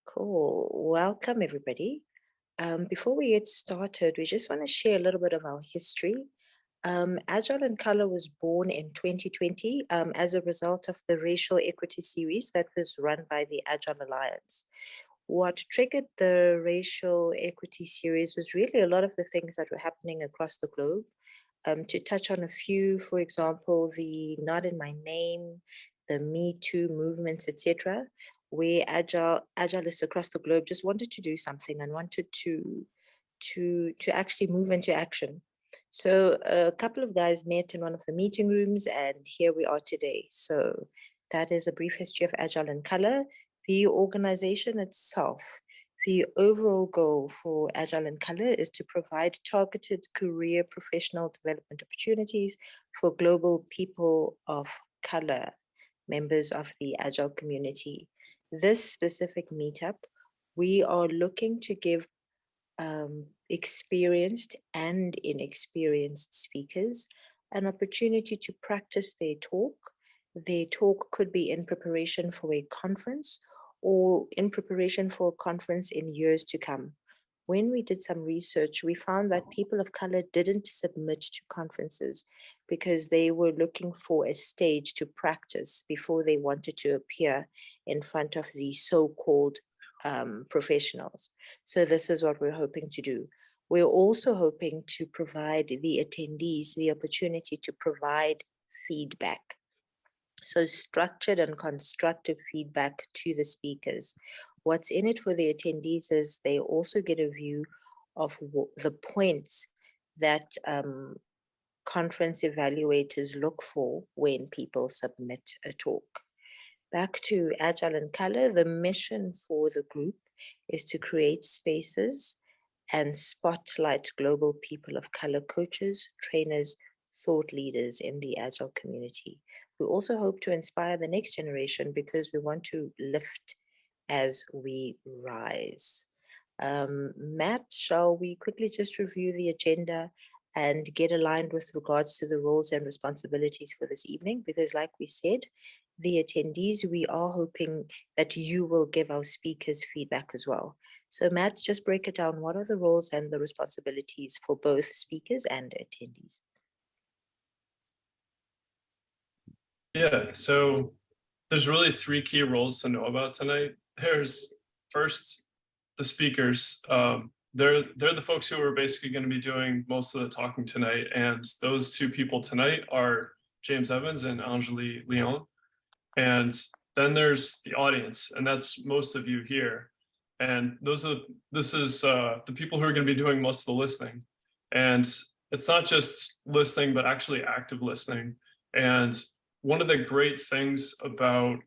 Cool. Welcome, everybody. Before we get started, we just want to share a little bit of our history. Agile in Color was born in 2020 as a result of the racial equity series that was run by the Agile Alliance. What triggered the racial equity series was really a lot of the things that were happening across the globe. To touch on a few, for example, the Not in My Name, the Me Too movements, etc., where agilists across the globe just wanted to do something and wanted to actually move into action. So a couple of guys met in one of the meeting rooms, and here we are today. So that is a brief history of Agile in Color. The organization itself, the overall goal for Agile in Color is to provide targeted career professional development opportunities for global people of color, members of the Agile community. This specific meetup, we are looking to give experienced and inexperienced speakers an opportunity to practice their talk. Their talk could be in preparation for a conference or in preparation for a conference in years to come. When we did some research, we found that people of color didn't submit to conferences because they were looking for a stage to practice before they wanted to appear in front of the so-called professionals. So this is what we're hoping to do. We're also hoping to provide the attendees the opportunity to provide feedback. So structured and constructive feedback to the speakers. What's in it for the attendees is they also get a view of the points that conference evaluators look for when people submit a talk. Back to Agile in Color, the mission for the group is to create spaces and spotlight global people of color coaches, trainers, thought leaders in the Agile community. We also hope to inspire the next generation because we want to lift as we rise. Matt, shall we quickly just review the agenda and get aligned with regards to the roles and responsibilities for this evening? Because like we said, the attendees, we are hoping that you will give our speakers feedback as well. So Matt, just break it down. What are the roles and the responsibilities for both speakers and attendees? Yeah, so there's really three key roles to know about tonight. There's first the speakers. They're the folks who are basically going to be doing most of the talking tonight, and those two people tonight are James Evans and Anjali Leon. And then there's the audience, and that's most of you here. And this is the people who are going to be doing most of the listening. And it's not just listening, but actually active listening. And one of the great things about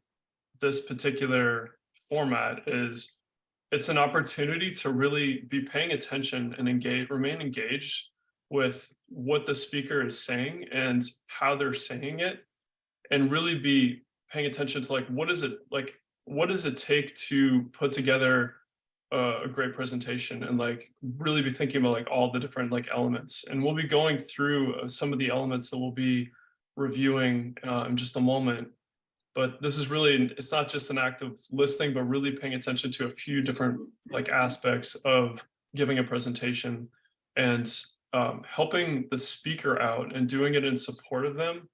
this particular format is it's an opportunity to really be paying attention and remain engaged with what the speaker is saying and how they're saying it, and really be paying attention to what does it take to put together a great presentation, and really be thinking about all the different elements. And we'll be going through some of the elements that we'll be reviewing in just a moment. But this is really, it's not just an act of listening, but really paying attention to a few different aspects of giving a presentation, and helping the speaker out and doing it in support of them.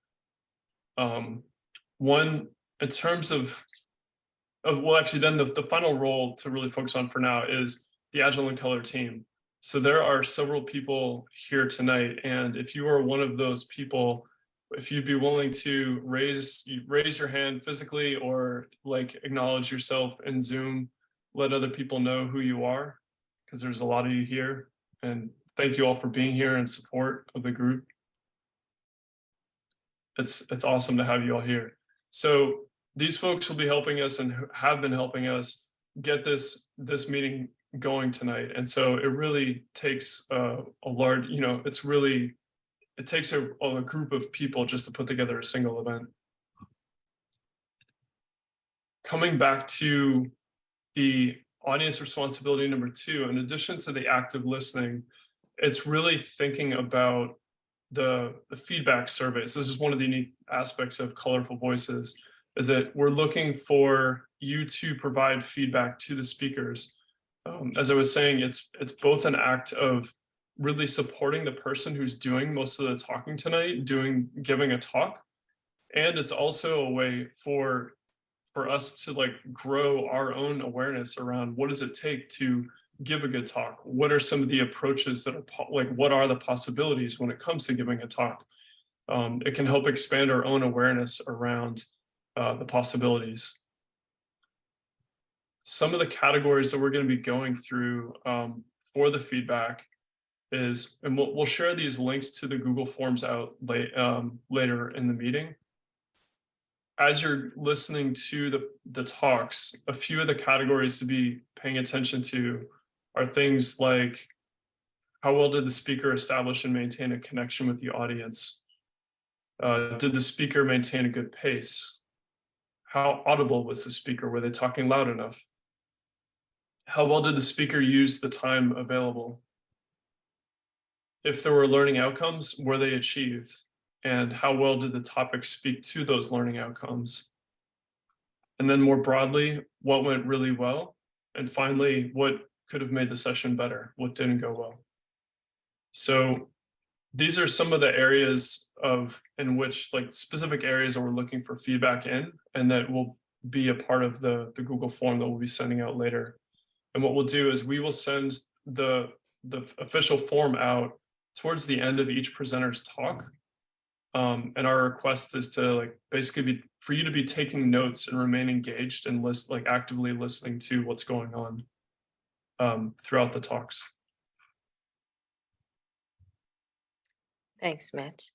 One, in terms of well, actually, then the final role to really focus on for now is the Agile in Color team. So there are several people here tonight, and if you are one of those people, if you'd be willing to raise your hand physically or acknowledge yourself in Zoom, let other people know who you are, because there's a lot of you here. And thank you all for being here in support of the group. It's awesome to have you all here. So these folks will be helping us and have been helping us get this meeting going tonight. And so it really takes a large, it takes a group of people just to put together a single event. Coming back to the audience responsibility number 2, in addition to the active listening, it's really thinking about the feedback surveys. This is one of the unique aspects of Colourful Voices. is that we're looking for you to provide feedback to the speakers. As I was saying, it's both an act of really supporting the person who's doing most of the talking tonight, giving a talk, and it's also a way for us to like grow our own awareness around what does it take to give a good talk? What are some of the approaches that are like, what are the possibilities when it comes to giving a talk? It can help expand our own awareness around the possibilities. Some of the categories that we're going to be going through for the feedback is, and we'll share these links to the Google Forms out later in the meeting. As you're listening to the talks, a few of the categories to be paying attention to are things like, how well did the speaker establish and maintain a connection with the audience? Did the speaker maintain a good pace? How audible was the speaker? Were they talking loud enough? How well did the speaker use the time available? If there were learning outcomes, were they achieved? And how well did the topic speak to those learning outcomes? And then more broadly, what went really well? And finally, what could have made the session better? What didn't go well? So these are some of the areas in which, like, specific areas that we're looking for feedback in, and that will be a part of the Google form that we'll be sending out later. And what we'll do is we will send the official form out towards the end of each presenter's talk. And our request is to, like, basically for you to be taking notes and remain engaged and actively listening to what's going on throughout the talks. Thanks, Matt.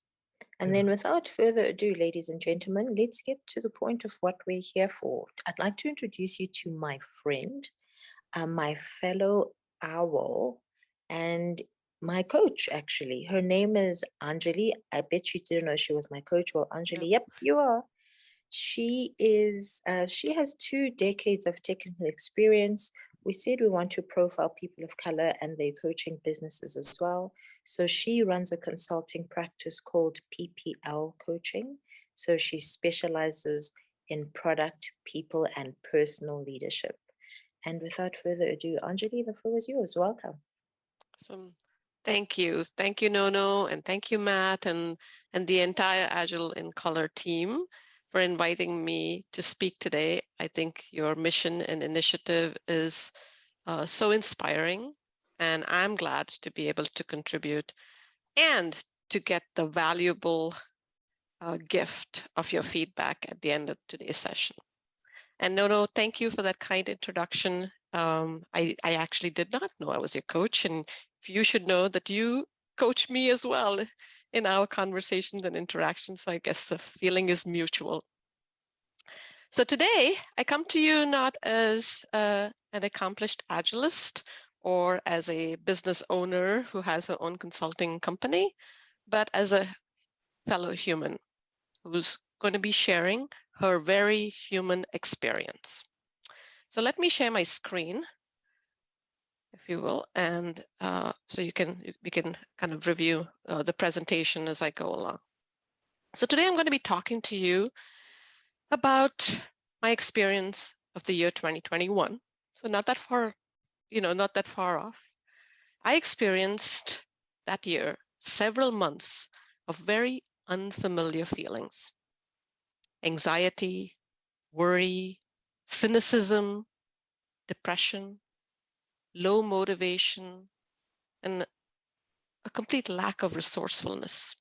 And then without further ado, ladies and gentlemen, let's get to the point of what we're here for. I'd like to introduce you to my friend, my fellow owl, and my coach, actually. Her name is Anjali. I bet you didn't know she was my coach. Well, Anjali, yep, you are. She has 2 decades of technical experience. We said we want to profile people of color and their coaching businesses as well. So she runs a consulting practice called PPL Coaching. So she specializes in product, people, and personal leadership. And without further ado, Anjali, the floor is yours. Welcome. Awesome. Thank you. Thank you, Nono, and thank you, Matt, and the entire Agile in Color team for inviting me to speak today. I think your mission and initiative is so inspiring, and I'm glad to be able to contribute and to get the valuable gift of your feedback at the end of today's session. And Nono, thank you for that kind introduction. I actually did not know I was your coach, and you should know that you coach me as well in our conversations and interactions. So I guess the feeling is mutual. So today I come to you not as an accomplished Agilist or as a business owner who has her own consulting company, but as a fellow human who's going to be sharing her very human experience. So let me share my screen, if you will, and so we can kind of review the presentation as I go along. So today I'm going to be talking to you about my experience of the year 2021. So not that far, not that far off. I experienced that year several months of very unfamiliar feelings: anxiety, worry, cynicism, depression, low motivation, and a complete lack of resourcefulness.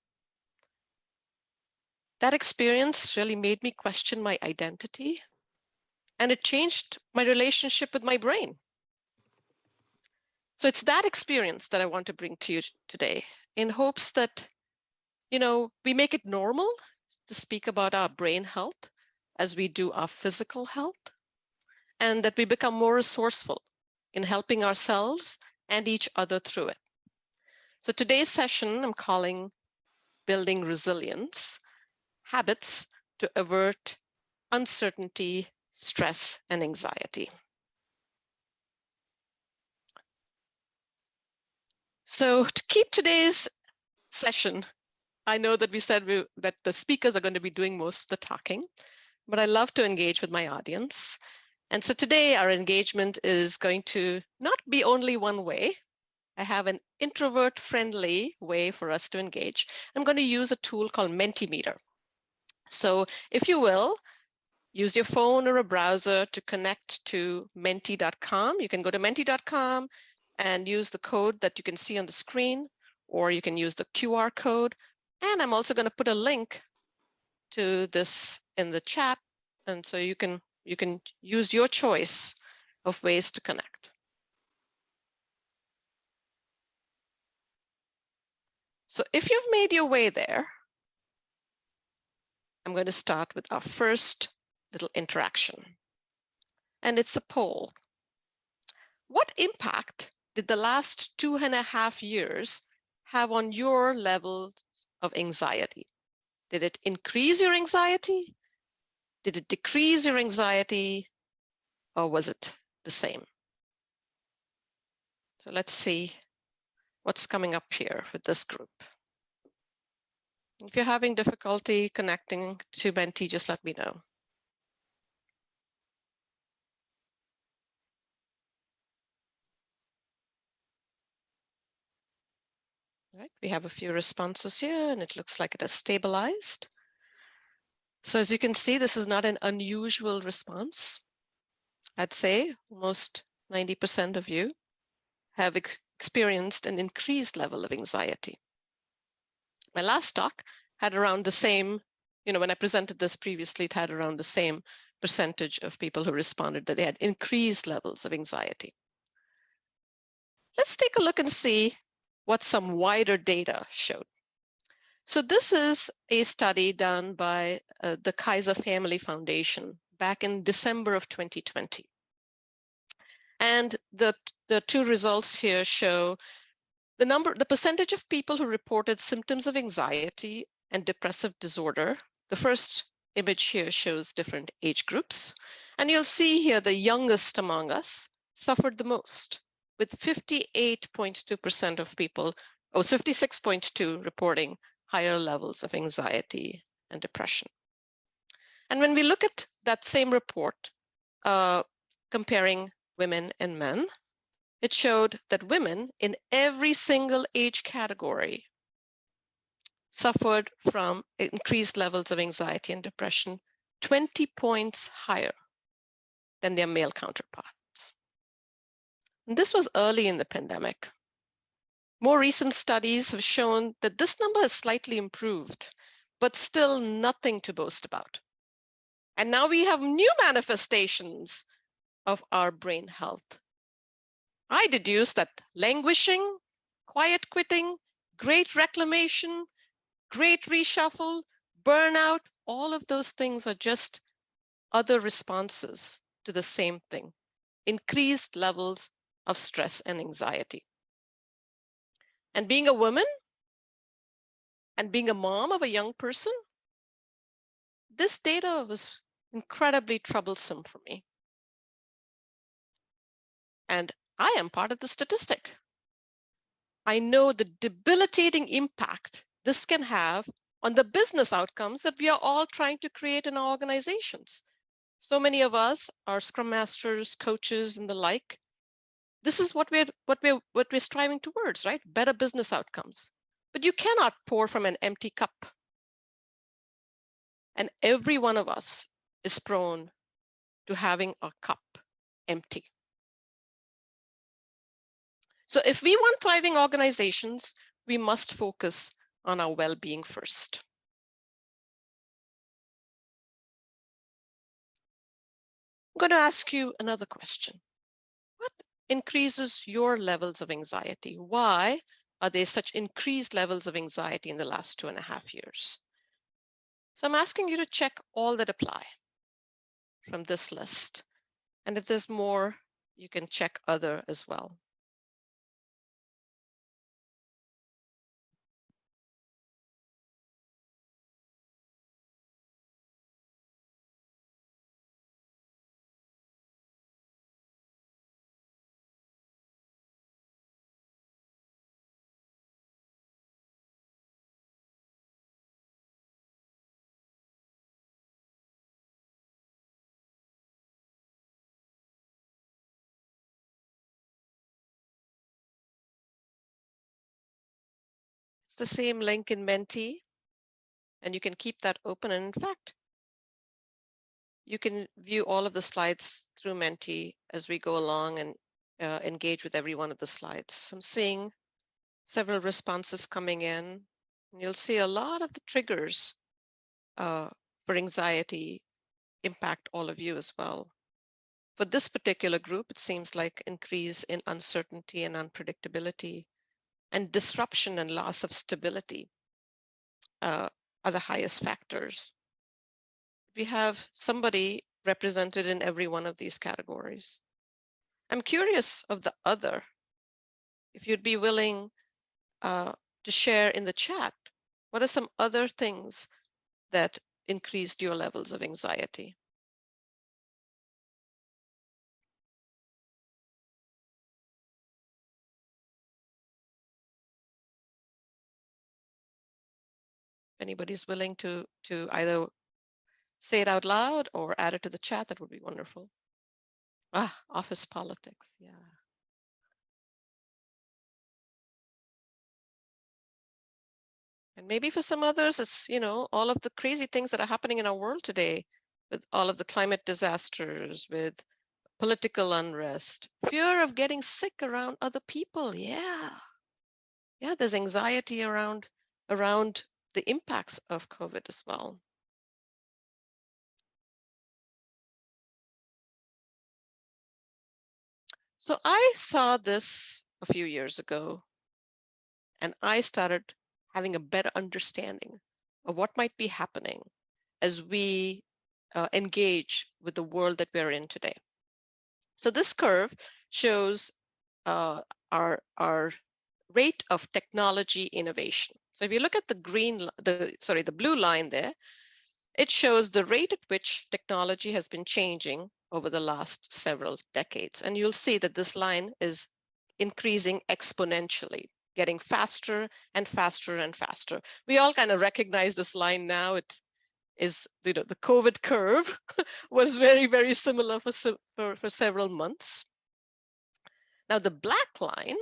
That experience really made me question my identity, and it changed my relationship with my brain. So it's that experience that I want to bring to you today, in hopes that, we make it normal to speak about our brain health as we do our physical health, and that we become more resourceful in helping ourselves and each other through it. So today's session I'm calling Building Resilience, Habits to Avert Uncertainty, Stress, and Anxiety. So to keep today's session, I know that we said that the speakers are going to be doing most of the talking, but I love to engage with my audience. And so today our engagement is going to not be only one way. I have an introvert-friendly way for us to engage. I'm going to use a tool called Mentimeter. So if you will, use your phone or a browser to connect to menti.com. You can go to menti.com and use the code that you can see on the screen, or you can use the QR code. And I'm also going to put a link to this in the chat. And so you can use your choice of ways to connect. So if you've made your way there, I'm going to start with our first little interaction. And it's a poll. What impact did the last 2.5 years have on your level of anxiety? Did it increase your anxiety? Did it decrease your anxiety? Or was it the same? So let's see what's coming up here with this group. If you're having difficulty connecting to Menti, just let me know. All right, we have a few responses here, and it looks like it has stabilized. So as you can see, this is not an unusual response. I'd say almost 90% of you have experienced an increased level of anxiety. My last talk had around the same, when I presented this previously, it had around the same percentage of people who responded that they had increased levels of anxiety. Let's take a look and see what some wider data showed. So this is a study done by the Kaiser Family Foundation back in December of 2020. And the two results here show the percentage of people who reported symptoms of anxiety and depressive disorder. The first image here shows different age groups. And you'll see here the youngest among us suffered the most, with 58.2% of people, 56.2 reporting higher levels of anxiety and depression. And when we look at that same report, comparing women and men, it showed that women in every single age category suffered from increased levels of anxiety and depression 20 points higher than their male counterparts. And this was early in the pandemic. More recent studies have shown that this number has slightly improved, but still nothing to boast about. And now we have new manifestations of our brain health. I deduce that languishing, quiet quitting, great reclamation, great reshuffle, burnout, all of those things are just other responses to the same thing, increased levels of stress and anxiety. And being a woman and being a mom of a young person, this data was incredibly troublesome for me. And I am part of the statistic. I know the debilitating impact this can have on the business outcomes that we are all trying to create in our organizations. So many of us are Scrum Masters, coaches, and the like. This is what we're striving towards, right? Better business outcomes. But you cannot pour from an empty cup. And every one of us is prone to having our cup empty. So if we want thriving organizations, we must focus on our well-being first. I'm going to ask you another question. What increases your levels of anxiety? Why are there such increased levels of anxiety in the last 2.5 years? So I'm asking you to check all that apply from this list. And if there's more, you can check other as well. the same link in Menti, and you can keep that open. And in fact, you can view all of the slides through Menti as we go along and engage with every one of the slides. I'm seeing several responses coming in. And you'll see a lot of the triggers for anxiety impact all of you as well. For this particular group, it seems like increase in uncertainty and unpredictability and disruption and loss of stability are the highest factors. We have somebody represented in every one of these categories. I'm curious of the other, if you'd be willing to share in the chat, what are some other things that increased your levels of anxiety? Anybody's willing to either say it out loud or add it to the chat, that would be wonderful. Office politics, yeah. And maybe for some others, it's, all of the crazy things that are happening in our world today, with all of the climate disasters, with political unrest, fear of getting sick around other people. Yeah, there's anxiety around the impacts of COVID as well. So I saw this a few years ago, and I started having a better understanding of what might be happening as we engage with the world that we're in today. So this curve shows our rate of technology innovation. So if you look at the blue line there, it shows the rate at which technology has been changing over the last several decades. And you'll see that this line is increasing exponentially, getting faster and faster and faster. We all kind of recognize this line now. It is, the COVID curve was very, very similar for several months. Now, the black line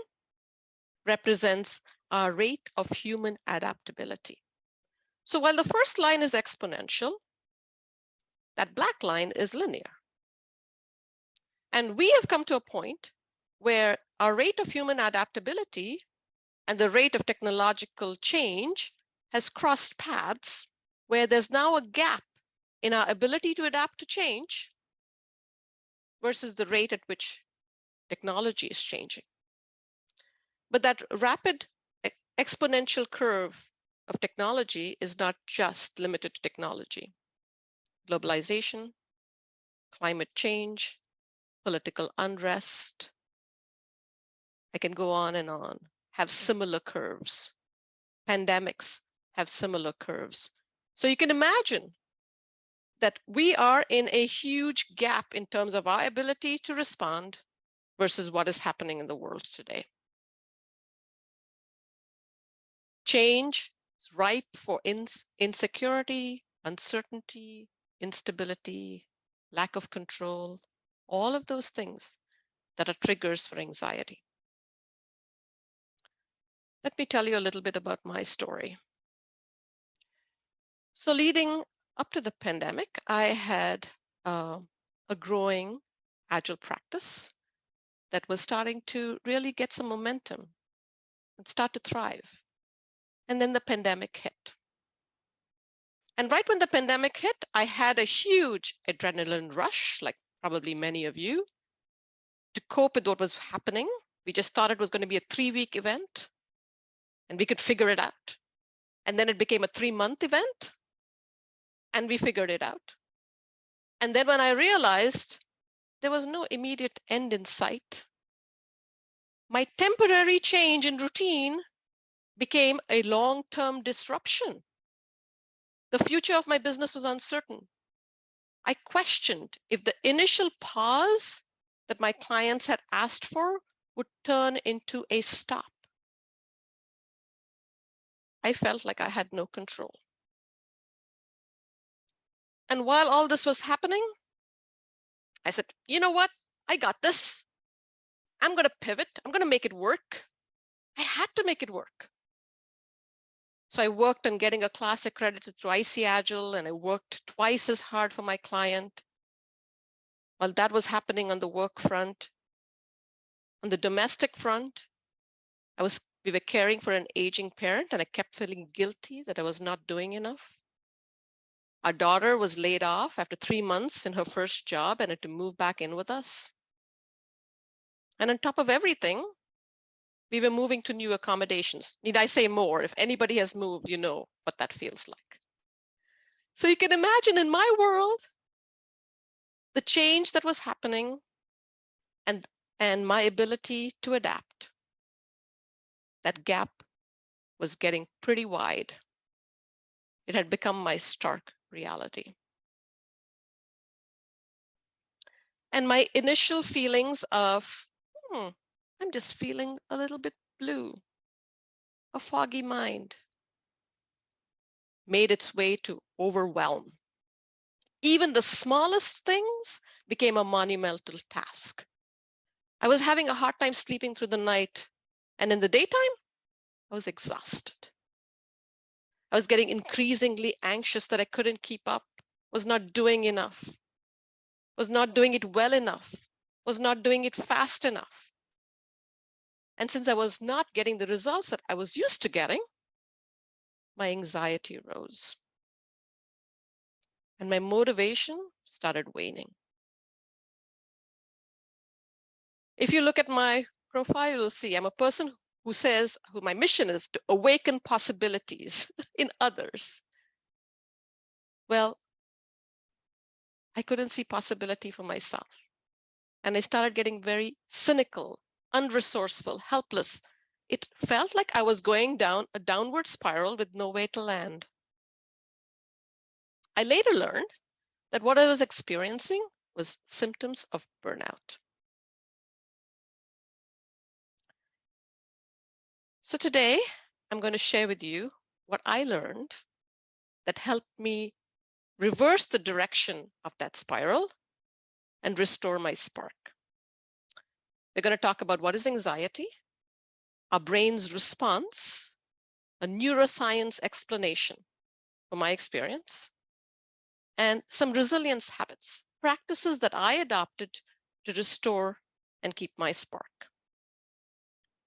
represents our rate of human adaptability. So while the first line is exponential, that black line is linear. And we have come to a point where our rate of human adaptability and the rate of technological change has crossed paths, where there's now a gap in our ability to adapt to change versus the rate at which technology is changing. But that rapid exponential curve of technology is not just limited to technology. Globalization, climate change, political unrest, I can go on and on, have similar curves. Pandemics have similar curves. So you can imagine that we are in a huge gap in terms of our ability to respond versus what is happening in the world today. Change is ripe for insecurity, uncertainty, instability, lack of control, all of those things that are triggers for anxiety. Let me tell you a little bit about my story. So leading up to the pandemic, I had a growing Agile practice that was starting to really get some momentum and start to thrive. And then the pandemic hit. And right when the pandemic hit, I had a huge adrenaline rush, like probably many of you, to cope with what was happening. We just thought it was going to be a 3-week event and we could figure it out. And then it became a 3-month event and we figured it out. And then when I realized there was no immediate end in sight, my temporary change in routine became a long-term disruption. The future of my business was uncertain. I questioned if the initial pause that my clients had asked for would turn into a stop. I felt like I had no control. And while all this was happening, I said, you know what? I got this. I'm going to pivot. I'm going to make it work. I had to make it work. So I worked on getting a class accredited through IC Agile, and I worked twice as hard for my client. While that was happening on the work front, on the domestic front, we were caring for an aging parent, and I kept feeling guilty that I was not doing enough. Our daughter was laid off after 3 months in her first job and had to move back in with us. And on top of everything, we were moving to new accommodations. Need I say more? If anybody has moved, you know what that feels like. So you can imagine in my world, the change that was happening and my ability to adapt. That gap was getting pretty wide. It had become my stark reality. And my initial feelings of, I'm just feeling a little bit blue, a foggy mind, made its way to overwhelm. Even the smallest things became a monumental task. I was having a hard time sleeping through the night, and in the daytime, I was exhausted. I was getting increasingly anxious that I couldn't keep up, was not doing enough, was not doing it well enough, was not doing it fast enough. And since I was not getting the results that I was used to getting, my anxiety rose. And my motivation started waning. If you look at my profile, you'll see I'm a person who says who my mission is to awaken possibilities in others. Well, I couldn't see possibility for myself. And I started getting very cynical, unresourceful, helpless. It felt like I was going down a downward spiral with no way to land. I later learned that what I was experiencing was symptoms of burnout. So today, I'm going to share with you what I learned that helped me reverse the direction of that spiral and restore my spark. We're going to talk about what is anxiety, our brain's response, a neuroscience explanation from my experience, and some resilience habits, practices that I adopted to restore and keep my spark.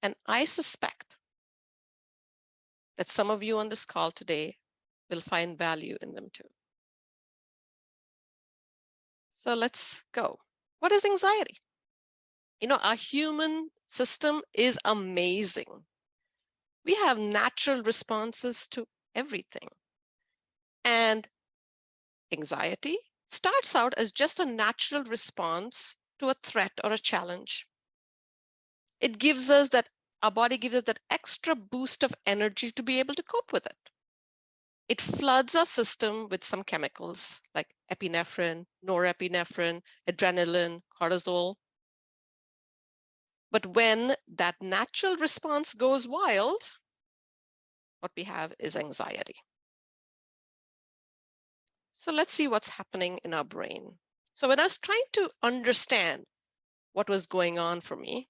And I suspect that some of you on this call today will find value in them too. So let's go. What is anxiety? You know, our human system is amazing. We have natural responses to everything. And anxiety starts out as just a natural response to a threat or a challenge. It gives us that, our body gives us that extra boost of energy to be able to cope with it. It floods our system with some chemicals like epinephrine, norepinephrine, adrenaline, cortisol. But when that natural response goes wild, what we have is anxiety. So let's see what's happening in our brain. So when I was trying to understand what was going on for me,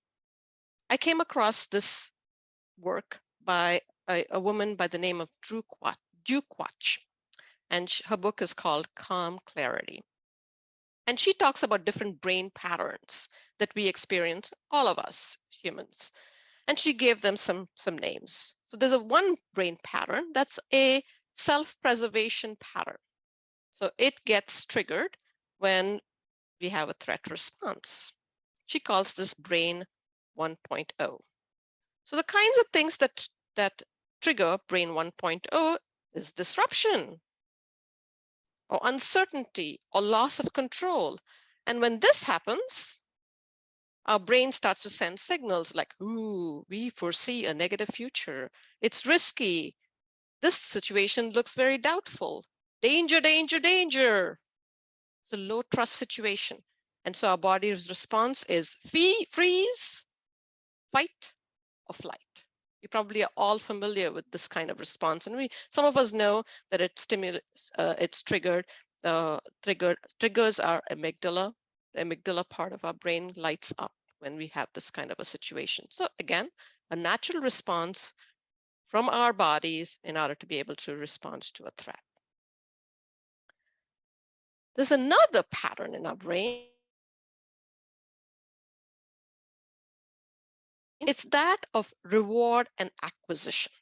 I came across this work by a woman by the name of Drew Quach, and her book is called Calm Clarity. And she talks about different brain patterns that we experience, all of us humans. And she gave them some names. So there's one brain pattern that's a self-preservation pattern. So it gets triggered when we have a threat response. She calls this brain 1.0. So the kinds of things that trigger brain 1.0 is disruption, or uncertainty, or loss of control. And when this happens, our brain starts to send signals like, ooh, we foresee a negative future. It's risky. This situation looks very doubtful. Danger, danger, danger. It's a low trust situation. And so our body's response is freeze, fight, or flight. You probably are all familiar with this kind of response. And some of us know that it's triggered. Triggers our amygdala. The amygdala part of our brain lights up when we have this kind of a situation. So again, a natural response from our bodies in order to be able to respond to a threat. There's another pattern in our brain. It's that of reward and acquisition.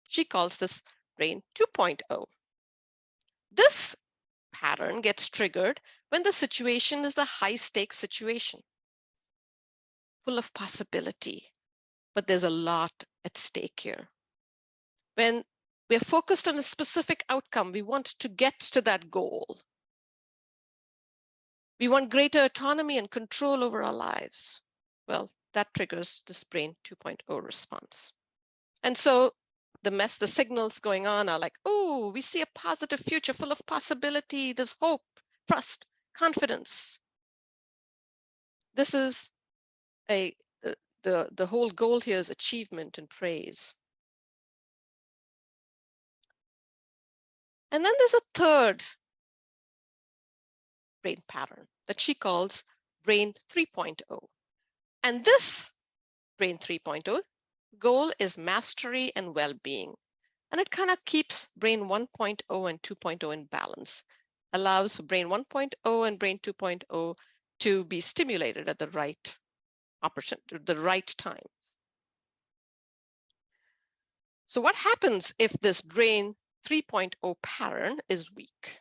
She calls this brain 2.0. This pattern gets triggered when the situation is a high-stakes situation, full of possibility, but there's a lot at stake here. When we're focused on a specific outcome, we want to get to that goal. We want greater autonomy and control over our lives. Well, that triggers this brain 2.0 response. And so the signals going on are like, oh, we see a positive future full of possibility. There's hope, trust, confidence. This is the whole goal here is achievement and praise. And then there's a third brain pattern that she calls brain 3.0. And this brain 3.0 goal is mastery and well-being. And it kind of keeps brain 1.0 and 2.0 in balance, allows for brain 1.0 and brain 2.0 to be stimulated at the right opportunity, the right time. So what happens if this brain 3.0 pattern is weak?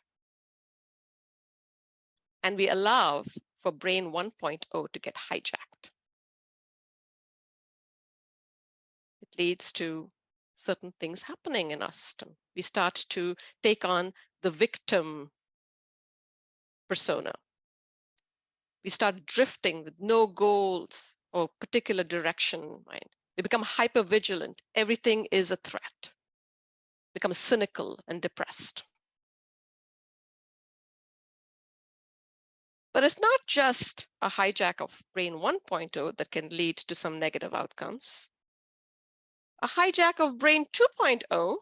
And we allow for brain 1.0 to get hijacked. It leads to certain things happening in our system. We start to take on the victim persona. We start drifting with no goals or particular direction in mind. We become hypervigilant. Everything is a threat. Become cynical and depressed. But it's not just a hijack of brain 1.0 that can lead to some negative outcomes. A hijack of brain 2.0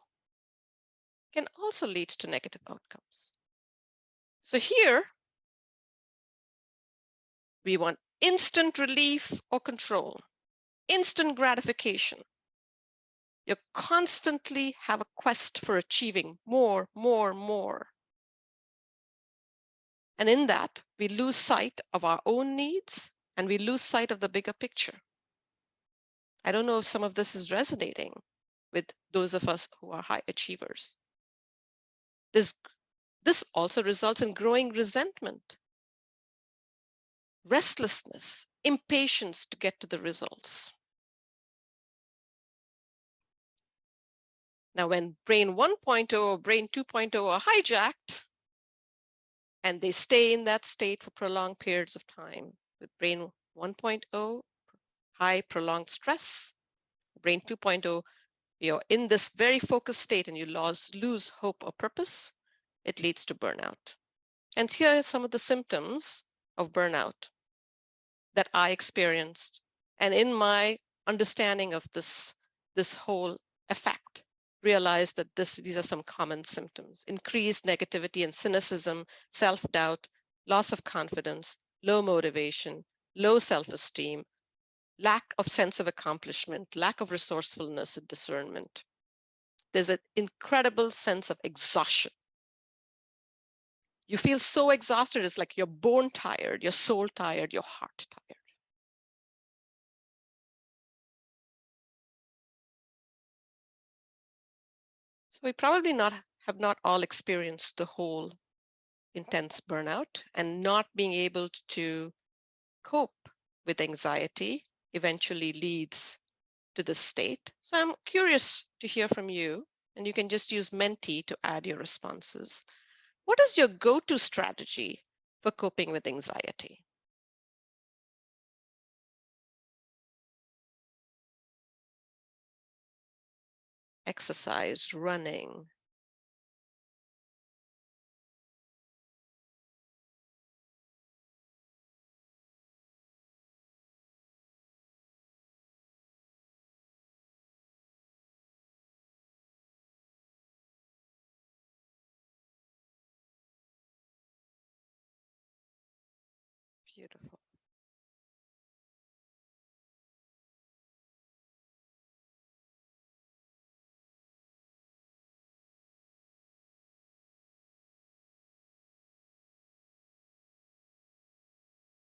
can also lead to negative outcomes. So here, we want instant relief or control, instant gratification. You constantly have a quest for achieving more, more, more. And in that, we lose sight of our own needs and we lose sight of the bigger picture. I don't know if some of this is resonating with those of us who are high achievers. This also results in growing resentment, restlessness, impatience to get to the results. Now, when brain 1.0 or brain 2.0 are hijacked, and they stay in that state for prolonged periods of time, with brain 1.0, high prolonged stress, brain 2.0, you're in this very focused state and you lose hope or purpose, it leads to burnout. And here are some of the symptoms of burnout that I experienced. And in my understanding of this whole effect, realized that these are some common symptoms: increased negativity and cynicism, self-doubt, loss of confidence, low motivation, low self-esteem, lack of sense of accomplishment, lack of resourcefulness and discernment. There's an incredible sense of exhaustion. You feel so exhausted, it's like you're bone tired, your soul tired, your heart tired. So we probably have not all experienced the whole intense burnout, and not being able to cope with anxiety eventually leads to this state. So I'm curious to hear from you, and you can just use Menti to add your responses. What is your go-to strategy for coping with anxiety? Exercise, running. Beautiful.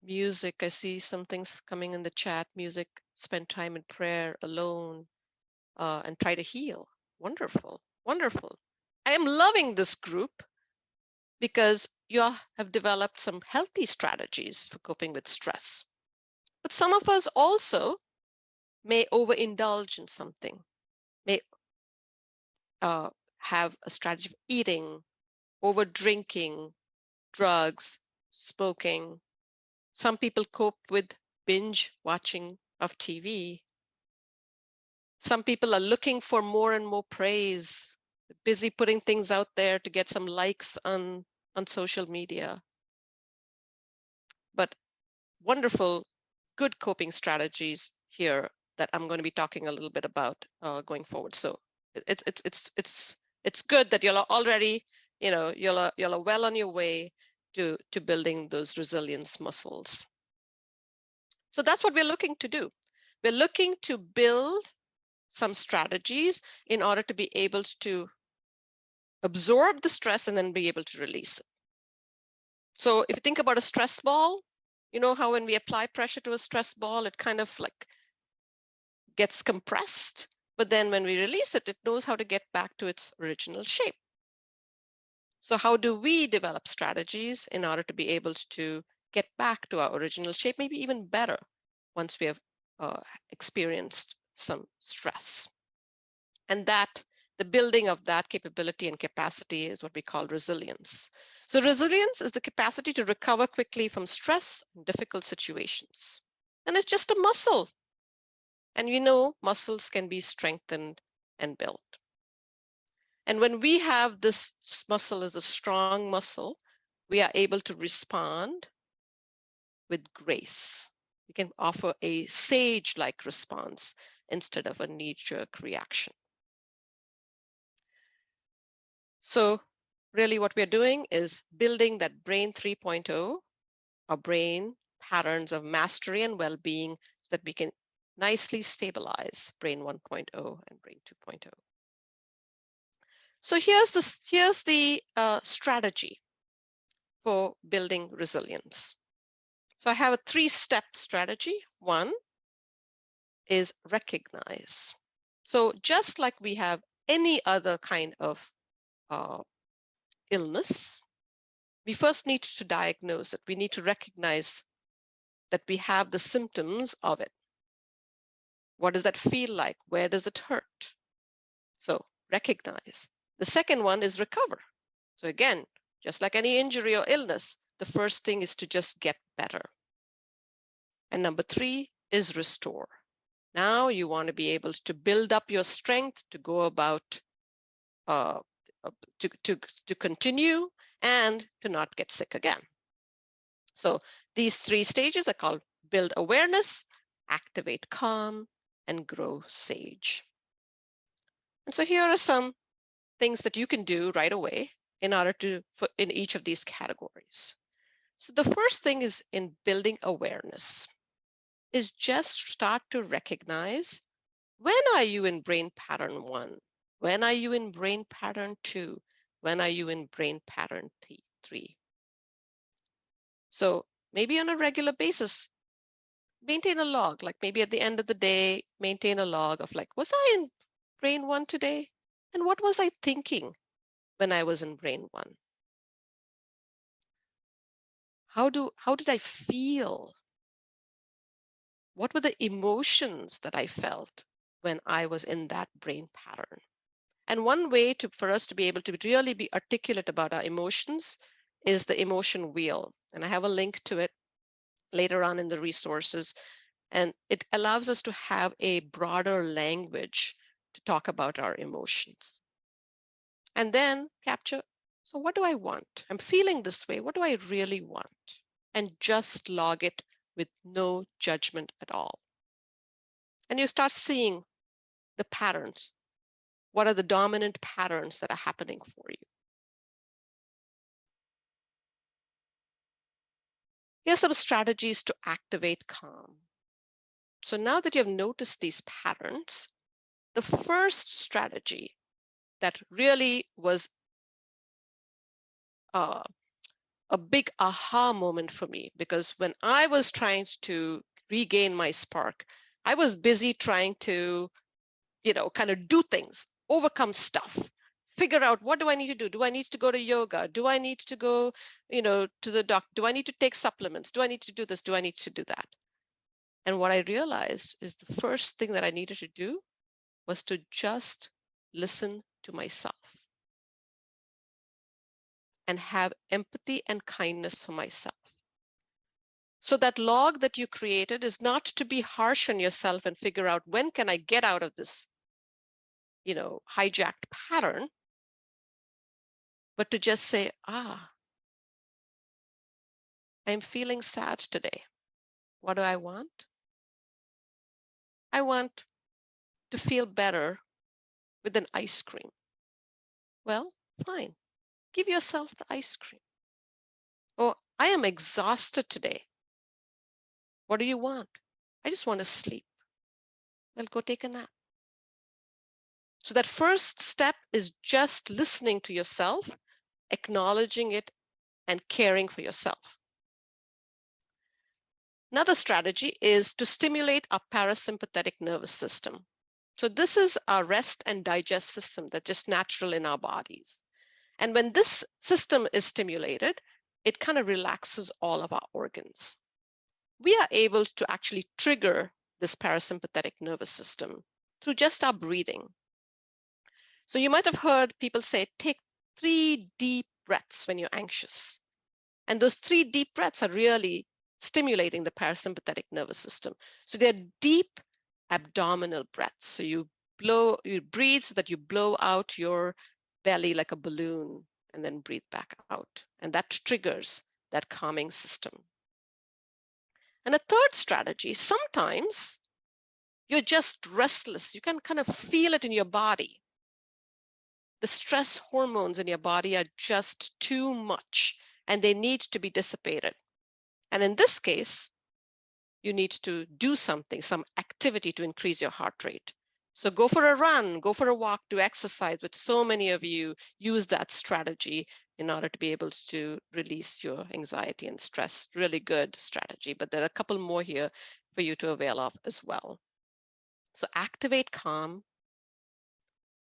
Music, I see some things coming in the chat. Music, spend time in prayer alone, and try to heal. Wonderful, wonderful. I am loving this group because you have developed some healthy strategies for coping with stress. But some of us also may overindulge in something, may have a strategy of eating, over drinking, drugs, smoking. Some people cope with binge watching of TV. Some people are looking for more and more praise, busy putting things out there to get some likes on social media. But wonderful, good coping strategies here that I'm going to be talking a little bit about going forward. So it's good that you're already, you're well on your way to building those resilience muscles. So that's what we're looking to do. We're looking to build some strategies in order to be able to absorb the stress and then be able to release it. So if you think about a stress ball, you know how when we apply pressure to a stress ball, it kind of like gets compressed, but then when we release it, it knows how to get back to its original shape. So how do we develop strategies in order to be able to get back to our original shape, maybe even better once we have experienced some stress? And that the building of that capability and capacity is what we call resilience. So resilience is the capacity to recover quickly from stress and difficult situations. And it's just a muscle. And we know muscles can be strengthened and built. And when we have this muscle as a strong muscle, we are able to respond with grace. We can offer a sage-like response instead of a knee-jerk reaction. So really what we're doing is building that brain 3.0, our brain patterns of mastery and well-being, so that we can nicely stabilize brain 1.0 and brain 2.0. So here's the strategy for building resilience. So I have a 3-step strategy. One is recognize. So just like we have any other kind of illness, we first need to diagnose it. We need to recognize that we have the symptoms of it. What does that feel like? Where does it hurt? So recognize. The second one is recover. So again, just like any injury or illness, the first thing is to just get better. And number 3 is restore. Now you want to be able to build up your strength to go about to continue and to not get sick again. So these 3 stages are called build awareness, activate calm, and grow sage. And so here are some things that you can do right away in order to in each of these categories. So the first thing is in building awareness is just start to recognize, when are you in brain pattern 1? When are you in brain pattern 2? When are you in brain pattern 3? So maybe on a regular basis, maintain a log, like maybe at the end of the day, maintain a log of like, was I in brain 1 today? And what was I thinking when I was in brain 1? How did I feel? What were the emotions that I felt when I was in that brain pattern? And one way for us to be able to really be articulate about our emotions is the emotion wheel. And I have a link to it later on in the resources. And it allows us to have a broader language to talk about our emotions. And then capture, so what do I want? I'm feeling this way. What do I really want? And just log it with no judgment at all. And you start seeing the patterns. What are the dominant patterns that are happening for you? Here's some strategies to activate calm. So now that you've noticed these patterns, the first strategy that really was a big aha moment for me, because when I was trying to regain my spark, I was busy trying to, kind of do things, overcome stuff, figure out what do I need to do? Do I need to go to yoga? Do I need to go, to the doctor? Do I need to take supplements? Do I need to do this? Do I need to do that? And what I realized is the first thing that I needed to do was to just listen to myself and have empathy and kindness for myself. So that log that you created is not to be harsh on yourself and figure out when can I get out of this, hijacked pattern, but to just say, I'm feeling sad today. What do I want? I want to feel better with an ice cream. Well, fine. Give yourself the ice cream. Or I am exhausted today. What do you want? I just want to sleep. Well, go take a nap. So that first step is just listening to yourself, acknowledging it, and caring for yourself. Another strategy is to stimulate our parasympathetic nervous system. So this is our rest and digest system that's just natural in our bodies. And when this system is stimulated, it kind of relaxes all of our organs. We are able to actually trigger this parasympathetic nervous system through just our breathing. So you might have heard people say, take 3 deep breaths when you're anxious. And those 3 deep breaths are really stimulating the parasympathetic nervous system. So they're deep abdominal breaths. So you breathe so that you blow out your belly like a balloon and then breathe back out. And that triggers that calming system. And a third strategy, sometimes you're just restless. You can kind of feel it in your body. The stress hormones in your body are just too much and they need to be dissipated. And in this case, you need to do something, some activity to increase your heart rate. So go for a run, go for a walk, do exercise, which so many of you use that strategy in order to be able to release your anxiety and stress. Really good strategy, but there are a couple more here for you to avail of as well. So activate calm.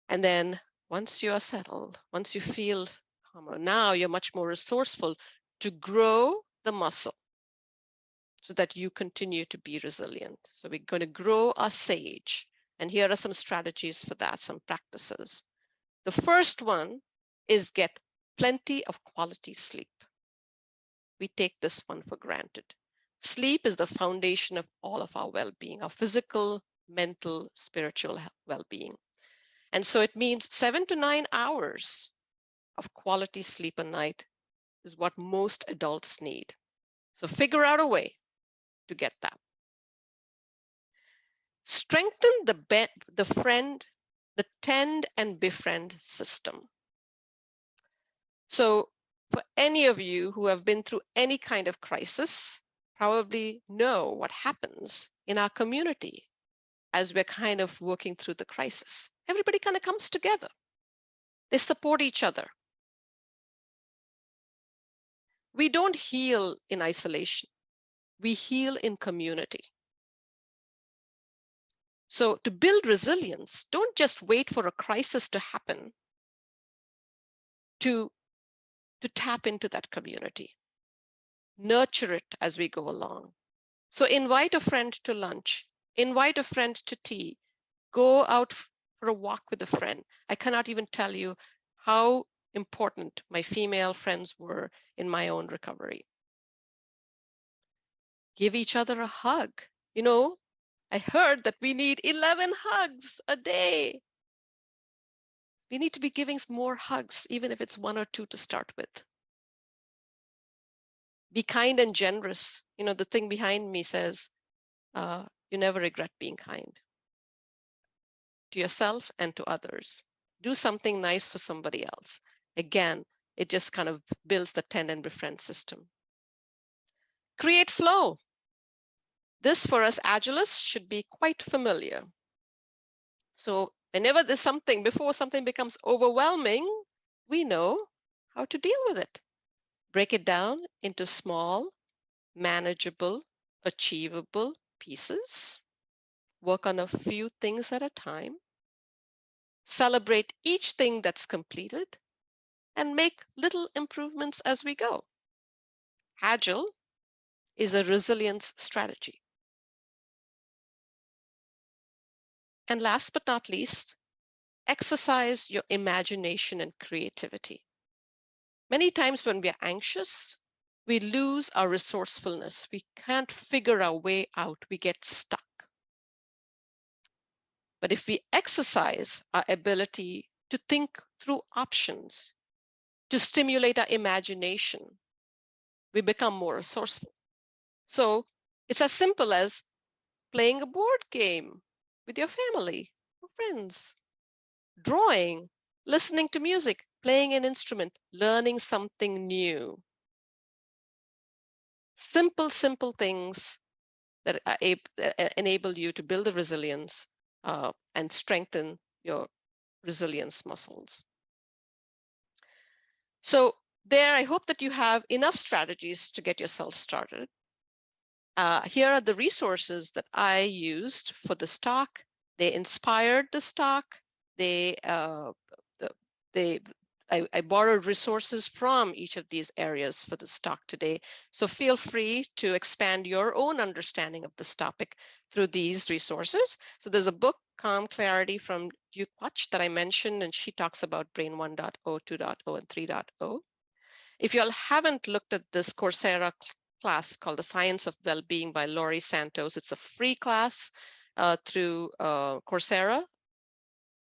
And then once you are settled, once you feel calmer, now you're much more resourceful to grow the muscle so that you continue to be resilient. So we're going to grow our sage. And here are some strategies for that, some practices. The first one is get plenty of quality sleep. We take this one for granted. Sleep is the foundation of all of our well-being, our physical, mental, spiritual well-being. And so it means 7 to 9 hours of quality sleep a night is what most adults need. So figure out a way to get that. Strengthen the tend and befriend system. So for any of you who have been through any kind of crisis, probably know what happens in our community as we're kind of working through the crisis. Everybody kind of comes together. They support each other. We don't heal in isolation. We heal in community. So to build resilience, don't just wait for a crisis to happen to tap into that community. Nurture it as we go along. So invite a friend to lunch, invite a friend to tea, go out for a walk with a friend. I cannot even tell you how important my female friends were in my own recovery. Give each other a hug. I heard that we need 11 hugs a day. We need to be giving more hugs, even if it's 1 or 2 to start with. Be kind and generous. The thing behind me says, you never regret being kind to yourself and to others. Do something nice for somebody else. Again, it just kind of builds the tend and befriend system. Create flow. This for us Agilists should be quite familiar. So whenever there's something, before something becomes overwhelming, we know how to deal with it. break it down into small, manageable, achievable pieces, work on a few things at a time, celebrate each thing that's completed, and make little improvements as we go. Agile is a resilience strategy. And last but not least, exercise your imagination and creativity. Many times when we are anxious, we lose our resourcefulness. We can't figure our way out. We get stuck. But if we exercise our ability to think through options, to stimulate our imagination, we become more resourceful. So it's as simple as playing a board game with your family or friends, drawing, listening to music, playing an instrument, learning something new. Simple, simple things that enable you to build the resilience and strengthen your resilience muscles. So there, I hope that you have enough strategies to get yourself started. Here are the resources that I used for this talk. They inspired this talk. I borrowed resources from each of these areas for this talk today. So feel free to expand your own understanding of this topic through these resources. So there's a book, Calm Clarity, from Duke Watch that I mentioned, and she talks about Brain 1.0, 2.0, and 3.0. If you all haven't looked at this Coursera class called The Science of Wellbeing by Laurie Santos, it's a free class through Coursera.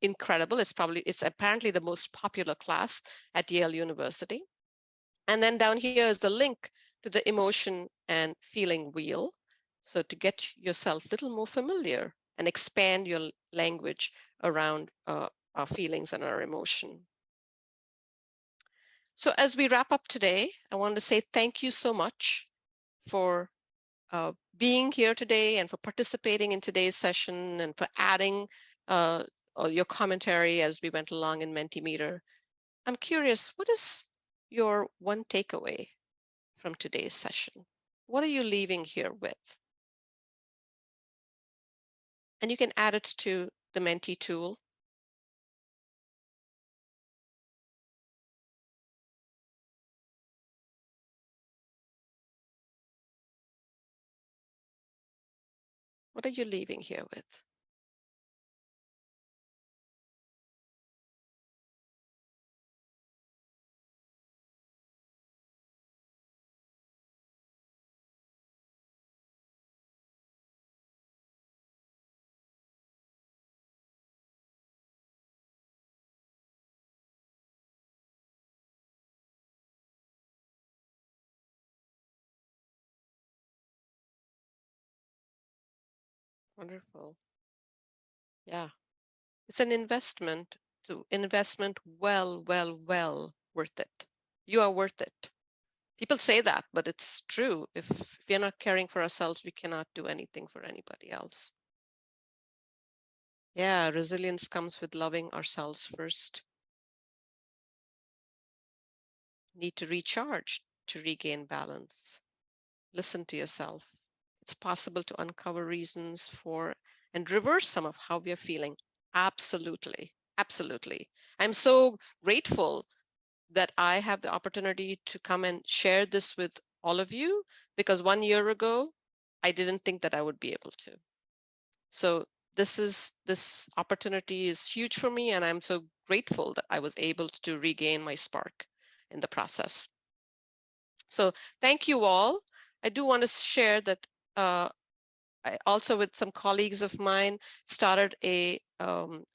Incredible. It's apparently the most popular class at Yale University. And then down here is the link to the emotion and feeling wheel. So to get yourself a little more familiar and expand your language around our feelings and our emotion. So as we wrap up today, I want to say thank you so much for being here today and for participating in today's session and for adding your commentary as we went along in Mentimeter. I'm curious, what is your one takeaway from today's session? What are you leaving here with? And you can add it to the Menti tool. What are you leaving here with? Wonderful. Yeah, it's an investment. So investment well worth it. You are worth it. People say that, but it's true. If we are not caring for ourselves, we cannot do anything for anybody else. Yeah, resilience comes with loving ourselves first. Need to recharge to regain balance. Listen to yourself. It's possible to uncover reasons for and reverse some of how we are feeling. Absolutely. Absolutely. I'm so grateful that I have the opportunity to come and share this with all of you, because 1 year ago, I didn't think that I would be able to. So this opportunity is huge for me, and I'm so grateful that I was able to regain my spark in the process. So thank you all. I do want to share that I also, with some colleagues of mine, started an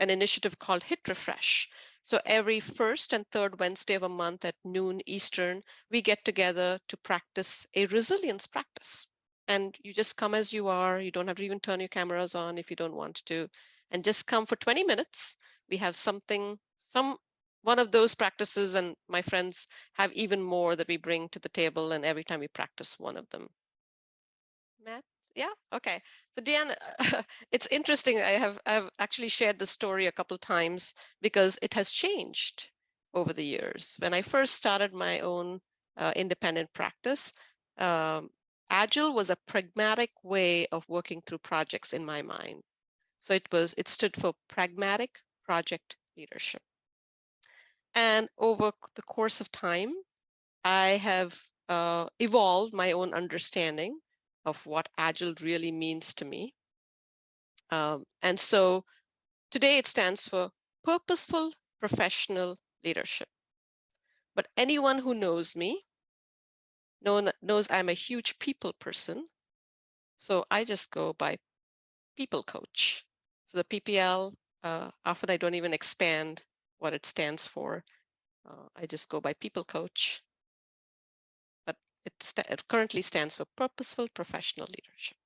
initiative called Hit Refresh. So every first and third Wednesday of a month at noon Eastern, we get together to practice a resilience practice. And you just come as you are. You don't have to even turn your cameras on if you don't want to. And just come for 20 minutes. We have one of those practices, and my friends have even more that we bring to the table, and every time we practice one of them. Matt? Yeah, okay. So Deanne, it's interesting. I've actually shared the story a couple times because it has changed over the years. When I first started my own independent practice. Agile was a pragmatic way of working through projects in my mind. So it stood for pragmatic project leadership. And over the course of time, I have evolved my own understanding of what Agile really means to me. And so today it stands for purposeful professional leadership. But anyone who knows me knows I'm a huge people person. So I just go by PPL Coach. So the PPL, often I don't even expand what it stands for. I just go by PPL Coach. But it currently stands for Purposeful Professional Leadership.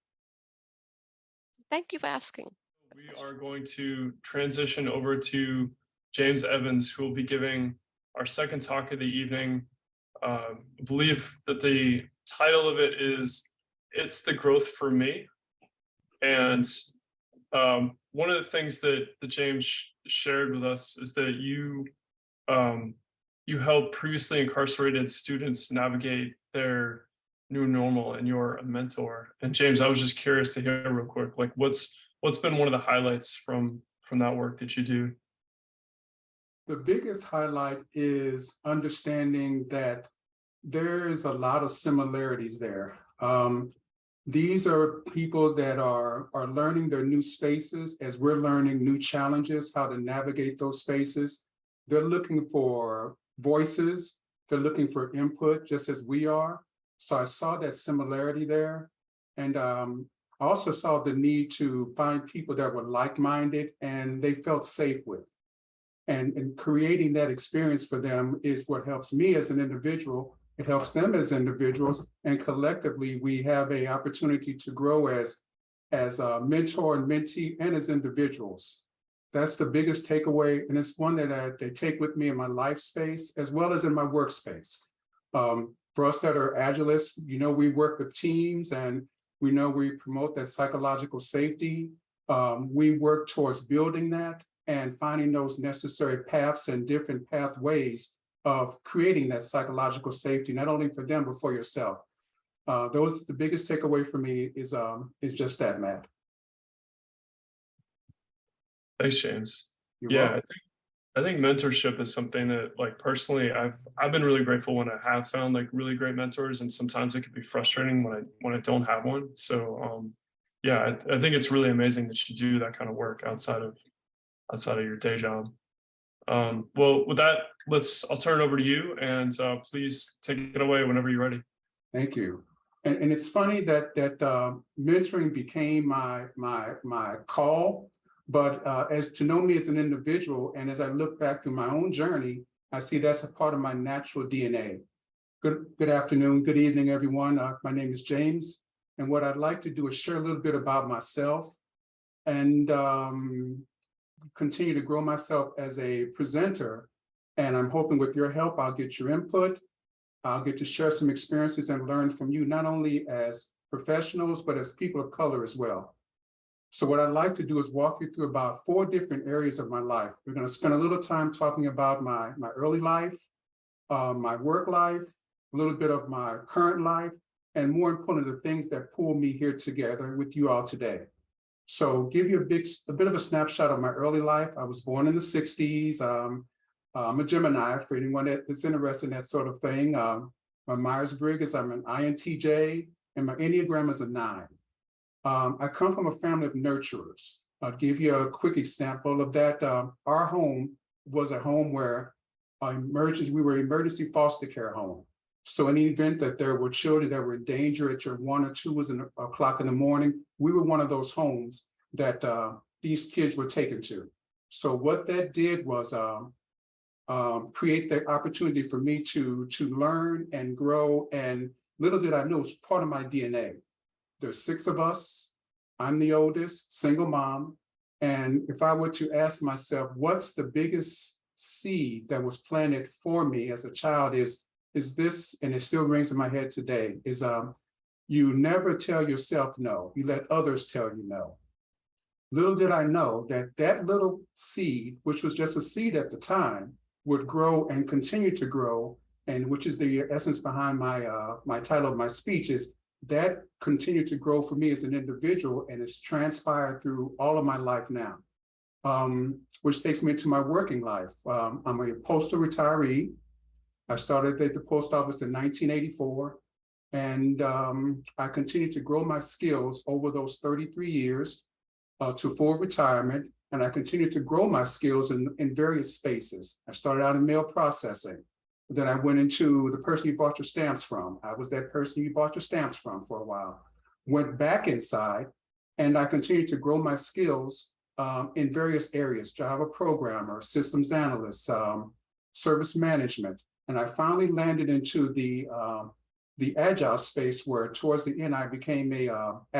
Thank you for asking. We are going to transition over to James Evans, who will be giving our second talk of the evening. I believe that the title of it is "It's the Growth for Me." And one of the things that James shared with us is that you help previously incarcerated students navigate their new normal, and you're a mentor. And James, I was just curious to hear real quick, like what's been one of the highlights from that work that you do? The biggest highlight is understanding that there is a lot of similarities there. These are people that are learning their new spaces as we're learning new challenges, how to navigate those spaces. They're looking for voices. They're looking for input, just as we are. So I saw that similarity there. And I also saw the need to find people that were like-minded and they felt safe with. And creating that experience for them is what helps me as an individual. It helps them as individuals, and collectively we have an opportunity to grow as a mentor and mentee and as individuals. That's the biggest takeaway, and it's one that they take with me in my life space as well as in my workspace. For us that are Agilists, we work with teams, and we know we promote that psychological safety. We work towards building that and finding those necessary paths and different pathways of creating that psychological safety, not only for them, but for yourself. The biggest takeaway for me is just that, Matt. Thanks, James. You're Yeah, welcome. I think mentorship is something that, like, personally, I've been really grateful when I have found like really great mentors, and sometimes it can be frustrating when I don't have one. So yeah, I think it's really amazing that you do that kind of work outside of your day job. Well, with that, I'll turn it over to you, and please take it away whenever you're ready. Thank you. And it's funny that mentoring became my call, but as to know me as an individual, and as I look back through my own journey, I see that's a part of my natural DNA. Good afternoon, good evening, everyone. My name is James, and what I'd like to do is share a little bit about myself and continue to grow myself as a presenter. And I'm hoping with your help, I'll get your input. I'll get to share some experiences and learn from you, not only as professionals, but as people of color as well. So what I'd like to do is walk you through about 4 different areas of my life. We're going to spend a little time talking about my early life, my work life, a little bit of my current life, and more importantly, the things that pull me here together with you all today. So give you a bit of a snapshot of my early life. I was born in the 60s. I'm a Gemini, for anyone that's interested in that sort of thing. My Myers-Briggs is I'm an INTJ, and my Enneagram is a 9. I come from a family of nurturers. I'll give you a quick example of that. Our home was a home where we were emergency foster care home. So in the event that there were children that were in danger at your 1 or 2 o'clock in the morning, we were one of those homes that these kids were taken to. So what that did was create the opportunity for me to learn and grow. And little did I know, it was part of my DNA. There's 6 of us. I'm the oldest, single mom. And if I were to ask myself, what's the biggest seed that was planted for me as a child is this, and it still rings in my head today, is you never tell yourself no, you let others tell you no. Little did I know that little seed, which was just a seed at the time, would grow and continue to grow and which is the essence behind my my title of my speech, is that continued to grow for me as an individual, and it's transpired through all of my life now, which takes me into my working life. I'm a postal retiree. I started at the post office in 1984, and I continued to grow my skills over those 33 years to full retirement, and I continued to grow my skills in various spaces. I started out in mail processing. Then I went into the person you bought your stamps from. I was that person you bought your stamps from for a while. Went back inside, and I continued to grow my skills in various areas: Java programmer, systems analyst, service management. And I finally landed into the Agile space, where towards the end I became a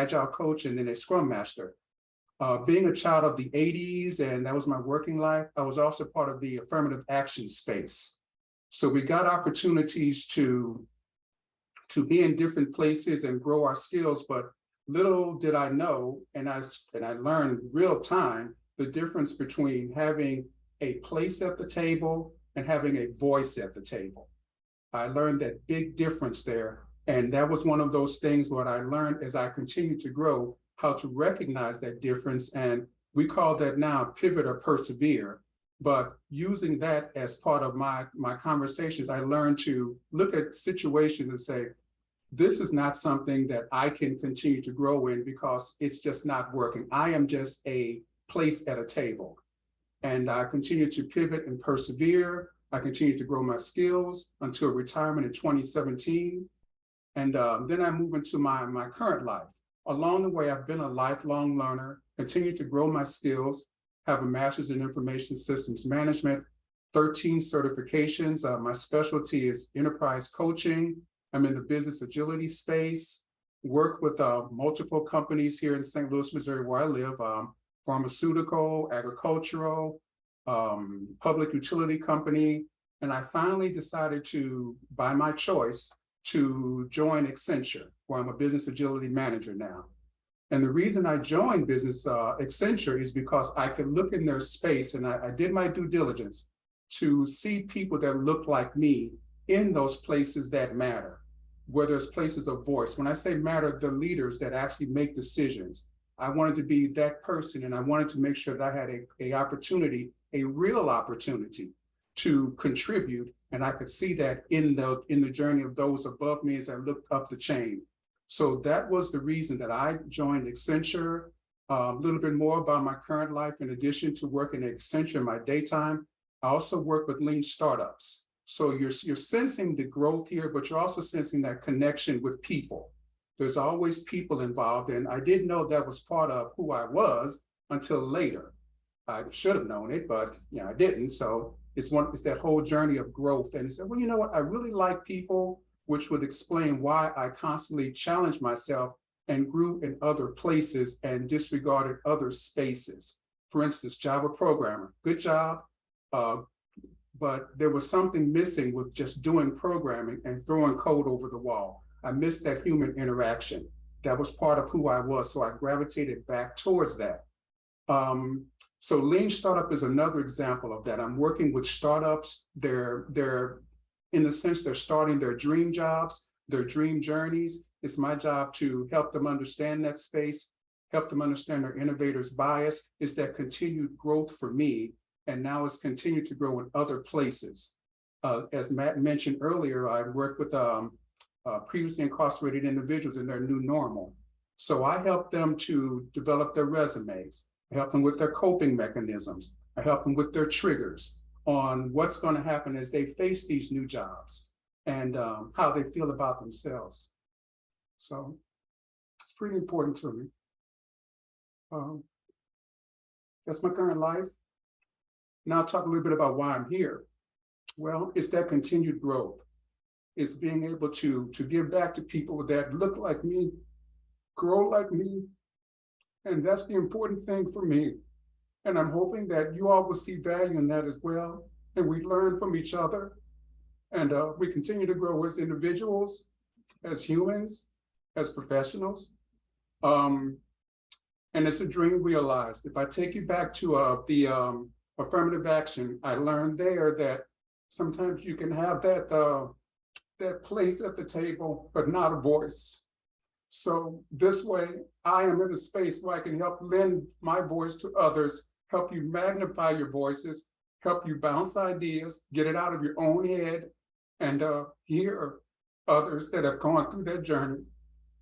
Agile coach and then a Scrum Master. Being a child of the 80s, and that was my working life, I was also part of the affirmative action space. So we got opportunities to be in different places and grow our skills, but little did I know, and I learned real time, the difference between having a place at the table and having a voice at the table. I learned that big difference there, and that was one of those things what I learned as I continued to grow, how to recognize that difference, and we call that now pivot or persevere. But using that as part of my conversations, I learned to look at situations and say, this is not something that I can continue to grow in because it's just not working. I am just a place at a table. And I continue to pivot and persevere. I continue to grow my skills until retirement in 2017. And then I move into my current life. Along the way, I've been a lifelong learner, continue to grow my skills, have a master's in information systems management, 13 certifications. My specialty is enterprise coaching. I'm in the business agility space, work with multiple companies here in St. Louis, Missouri, where I live, pharmaceutical, agricultural, public utility company. And I finally decided to, by my choice, to join Accenture, where I'm a business agility manager now. And the reason I joined Accenture is because I could look in their space, and I did my due diligence to see people that look like me in those places that matter, where there's places of voice. When I say matter, the leaders that actually make decisions. I wanted to be that person, and I wanted to make sure that I had a opportunity, a real opportunity to contribute, and I could see that in the journey of those above me as I looked up the chain. So that was the reason that I joined Accenture. A little bit more about my current life. In addition to working at Accenture in my daytime, I also work with lean startups. So you're sensing the growth here, but you're also sensing that connection with people. There's always people involved, and I didn't know that was part of who I was until later. I should have known it, but I didn't. So it's that whole journey of growth. And I said, well, you know what? I really like people, which would explain why I constantly challenged myself and grew in other places and disregarded other spaces. For instance, Java programmer, good job, but there was something missing with just doing programming and throwing code over the wall. I missed that human interaction. That was part of who I was, so I gravitated back towards that. So Lean Startup is another example of that. I'm working with startups. They're in the sense they're starting their dream jobs, their dream journeys. It's my job to help them understand that space, help them understand their innovator's bias. It's that continued growth for me, and now it's continued to grow in other places. As Matt mentioned earlier, I work with previously incarcerated individuals in their new normal. So I help them to develop their resumes. I help them with their coping mechanisms. I help them with their triggers on what's going to happen as they face these new jobs and how they feel about themselves. So it's pretty important to me. That's my current life. Now I'll talk a little bit about why I'm here. Well, it's that continued growth. It's being able to give back to people that look like me, grow like me, and that's the important thing for me. And I'm hoping that you all will see value in that as well. And we learn from each other. And we continue to grow as individuals, as humans, as professionals. And it's a dream realized. If I take you back to the affirmative action, I learned there that sometimes you can have that that place at the table, but not a voice. So this way, I am in a space where I can help lend my voice to others, help you magnify your voices, help you bounce ideas, get it out of your own head, and hear others that have gone through that journey.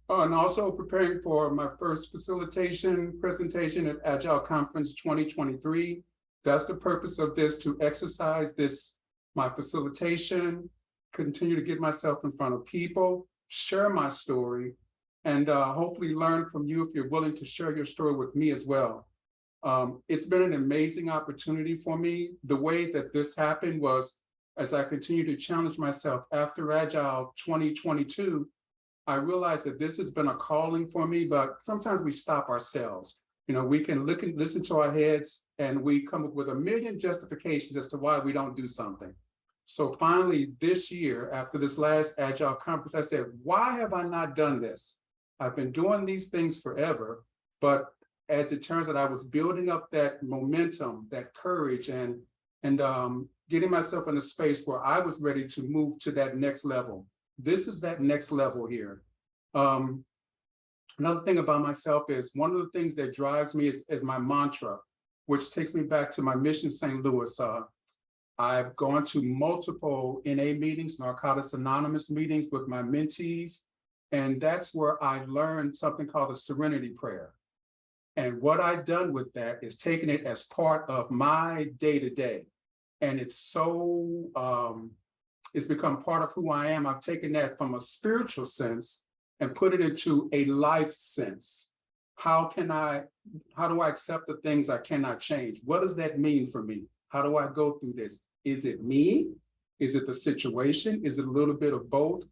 And also preparing for my first facilitation presentation at Agile Conference 2023. That's the purpose of this, to exercise this, my facilitation, continue to get myself in front of people, share my story, and hopefully learn from you if you're willing to share your story with me as well. It's been an amazing opportunity for me. The way that this happened was, as I continue to challenge myself after Agile 2022, I realized that this has been a calling for me, but sometimes we stop ourselves. You know, we can look and listen to our heads and we come up with a million justifications as to why we don't do something. So finally this year, after this last Agile conference, I said, why have I not done this? I've been doing these things forever, but as it turns out, I was building up that momentum, that courage, and getting myself in a space where I was ready to move to that next level. This is that next level here. Another thing about myself is one of the things that drives me is my mantra, which takes me back to my mission St. Louis. I've gone to multiple NA meetings, Narcotics Anonymous meetings with my mentees, and that's where I learned something called a serenity prayer. And what I've done with that is taken it as part of my day-to-day. And it's so, it's become part of who I am. I've taken that from a spiritual sense and put it into a life sense. How do I accept the things I cannot change? What does that mean for me? How do I go through this? Is it me? Is it the situation? Is it a little bit of both?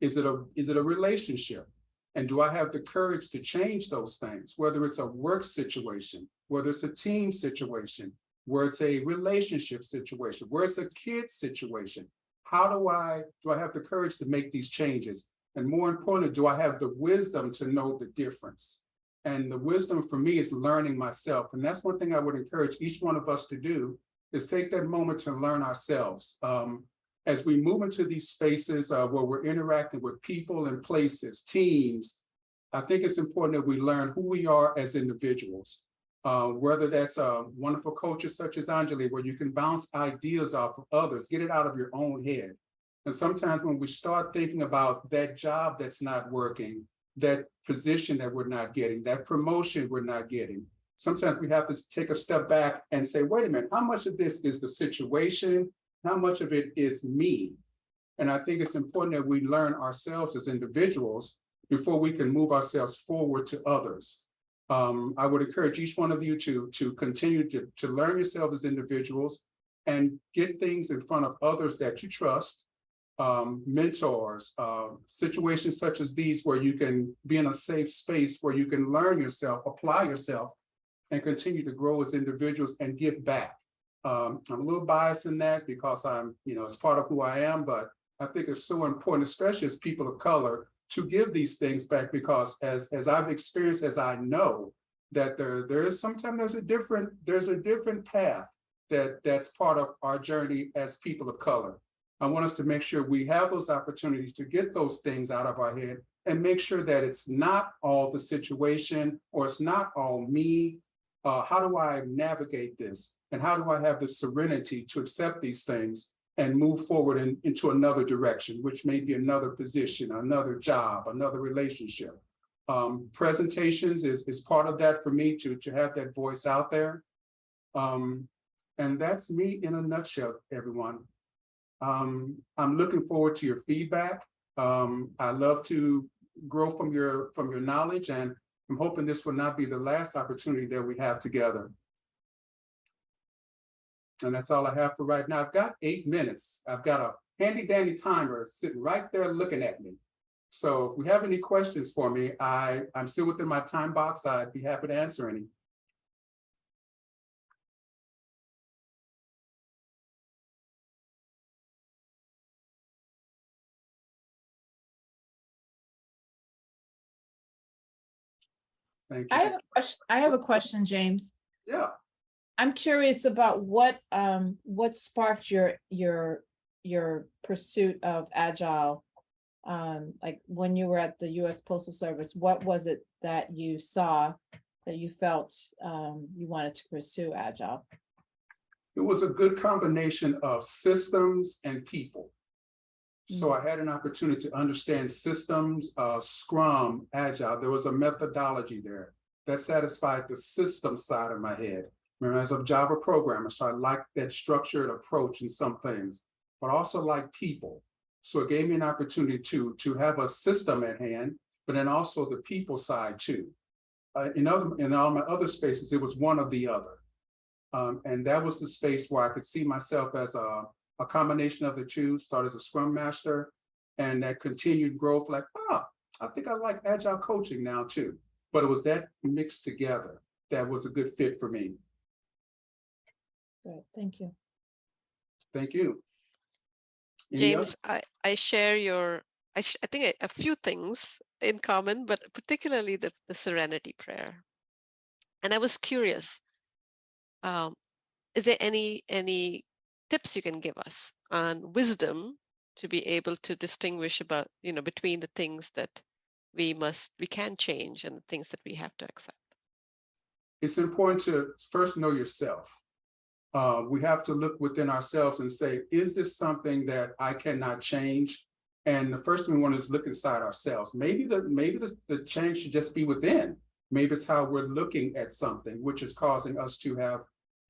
Is it a relationship? And do I have the courage to change those things? Whether it's a work situation, whether it's a team situation, where it's a relationship situation, where it's a kid situation. Do I have the courage to make these changes? And more importantly, do I have the wisdom to know the difference? And the wisdom for me is learning myself. And that's one thing I would encourage each one of us to do, is take that moment to learn ourselves. As we move into these spaces where we're interacting with people and places, teams, I think it's important that we learn who we are as individuals. Whether that's wonderful coaches such as Anjali, where you can bounce ideas off of others, get it out of your own head. And sometimes when we start thinking about that job that's not working, that position that we're not getting, that promotion we're not getting, sometimes we have to take a step back and say, wait a minute, how much of this is the situation? How much of it is me? And I think it's important that we learn ourselves as individuals before we can move ourselves forward to others. I would encourage each one of you to continue to learn yourself as individuals and get things in front of others that you trust, mentors, situations such as these where you can be in a safe space where you can learn yourself, apply yourself, and continue to grow as individuals and give back. I'm a little biased in that because it's part of who I am, but I think it's so important, especially as people of color, to give these things back, because as I've experienced, as I know, that there is sometimes there's a different path that's part of our journey as people of color. I want us to make sure we have those opportunities to get those things out of our head and make sure that it's not all the situation or it's not all me. How do I navigate this? And how do I have the serenity to accept these things and move forward into another direction, which may be another position, another job, another relationship. Presentations is part of that for me to have that voice out there. And that's me in a nutshell, everyone. I'm looking forward to your feedback. I love to grow from your knowledge, and I'm hoping this will not be the last opportunity that we have together. And that's all I have for right now. I've got 8 minutes. I've got a handy dandy timer sitting right there looking at me. So if we have any questions for me, I'm still within my time box. I'd be happy to answer any. Thank you. I have a question, James. Yeah. I'm curious about what sparked your pursuit of Agile like when you were at the US Postal Service, what was it that you saw that you felt you wanted to pursue Agile? It was a good combination of systems and people. So I had an opportunity to understand systems, Scrum, Agile. There was a methodology there that satisfied the system side of my head. Remember, as a Java programmer, so I liked that structured approach in some things, but also like people. So it gave me an opportunity to have a system at hand, but then also the people side too. In all my other spaces, it was one or the other. And that was the space where I could see myself as a combination of the two, start as a Scrum Master, and that continued growth, like, I think I like Agile coaching now too. But it was that mixed together that was a good fit for me. Great, thank you. Thank you. James, I share your, I think a few things in common, but particularly the serenity prayer. And I was curious, is there any tips you can give us on wisdom to be able to distinguish about, between the things that we can change and the things that we have to accept? It's important to first know yourself. We have to look within ourselves and say, is this something that I cannot change? And the first thing we want to do is look inside ourselves. Maybe the change should just be within. Maybe it's how we're looking at something, which is causing us to have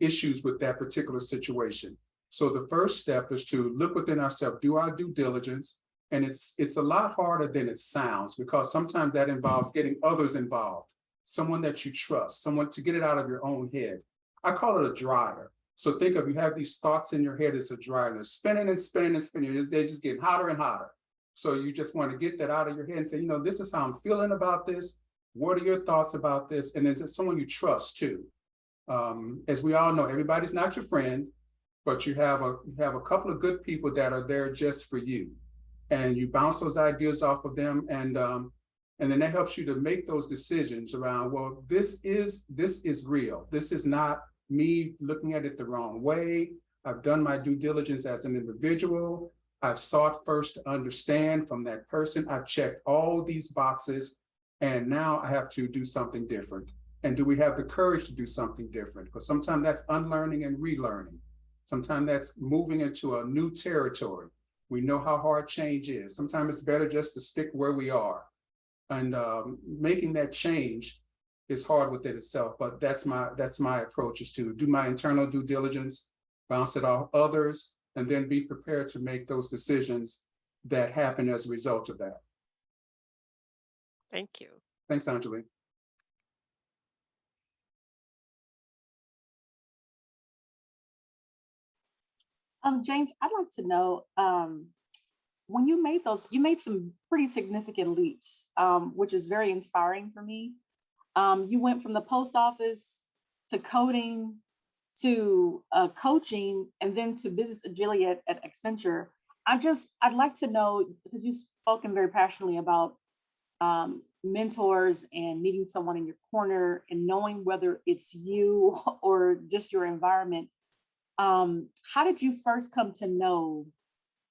issues with that particular situation. So the first step is to look within ourselves, do our due diligence. And it's a lot harder than it sounds, because sometimes that involves getting others involved, someone that you trust, someone to get it out of your own head. I call it a dryer. So think of, you have these thoughts in your head, it's a dryer, they're spinning and spinning and spinning, they're just getting hotter and hotter. So you just want to get that out of your head and say, this is how I'm feeling about this. What are your thoughts about this? And then it's someone you trust too. As we all know, everybody's not your friend, but you have a couple of good people that are there just for you. And you bounce those ideas off of them, and then that helps you to make those decisions around, well, this is real. This is not me looking at it the wrong way. I've done my due diligence as an individual. I've sought first to understand from that person. I've checked all these boxes, and now I have to do something different. And do we have the courage to do something different? Because sometimes that's unlearning and relearning. Sometimes that's moving into a new territory. We know how hard change is. Sometimes it's better just to stick where we are. And making that change is hard within itself, but that's my approach, is to do my internal due diligence, bounce it off others, and then be prepared to make those decisions that happen as a result of that. Thank you. Thanks, Anjali. James, I'd like to know, when you made some pretty significant leaps, which is very inspiring for me. You went from the post office to coding to coaching, and then to business agility at Accenture. I'd like to know, because you've spoken very passionately about mentors and needing someone in your corner and knowing whether it's you or just your environment. How did you first come to know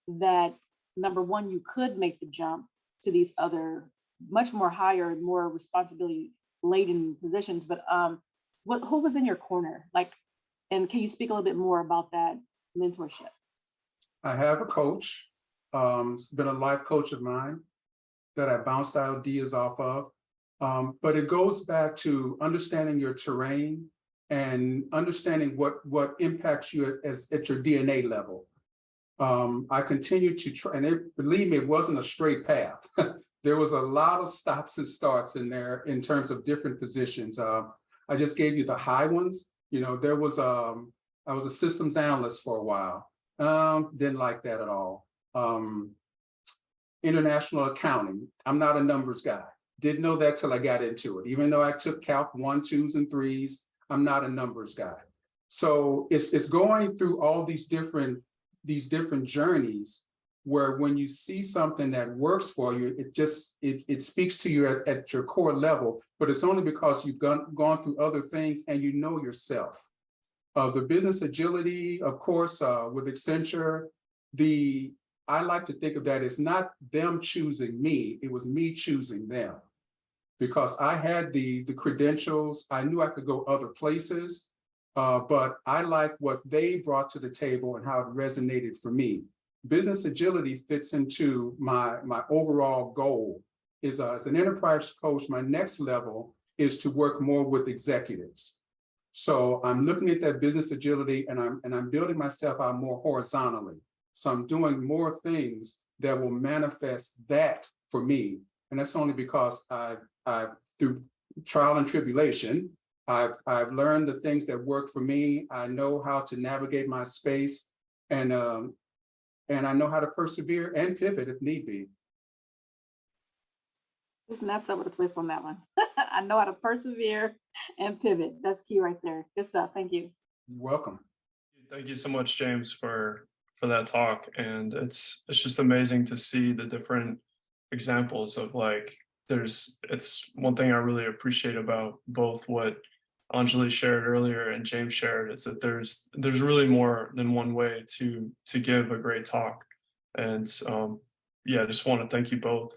that, number one, you could make the jump to these other much more higher, more responsibility laden positions, but who was in your corner? And can you speak a little bit more about that mentorship? I have a coach. It's been a life coach of mine that I bounced ideas off of. But it goes back to understanding your terrain and understanding what impacts you at your DNA level. I continued to try, and believe me, it wasn't a straight path. There was a lot of stops and starts in there in terms of different positions. I just gave you the high ones. There was I was a systems analyst for a while. Didn't like that at all. International accounting. I'm not a numbers guy. Didn't know that till I got into it. Even though I took Calc 1, 2s, and 3s, I'm not a numbers guy. So it's going through all these different journeys where when you see something that works for you, it speaks to you at your core level, but it's only because you've gone through other things and you know yourself. The business agility, of course, with Accenture, the I like to think of that as not them choosing me, it was me choosing them. Because I had the credentials, I knew I could go other places, but I like what they brought to the table and how it resonated for me. Business agility fits into my overall goal. Is as an enterprise coach, my next level is to work more with executives. So I'm looking at that business agility, and I'm building myself out more horizontally. So I'm doing more things that will manifest that for me. And that's only because I've through trial and tribulation, I've learned the things that work for me. I know how to navigate my space, and I know how to persevere and pivot if need be. There's snaps over the twist on that one. I know how to persevere and pivot. That's key right there. Good stuff. Thank you. You're welcome. Thank you so much, James, for that talk. And it's just amazing to see the different examples of like, it's one thing I really appreciate about both what Anjali shared earlier and James shared is that there's really more than one way to give a great talk. And yeah, I just want to thank you both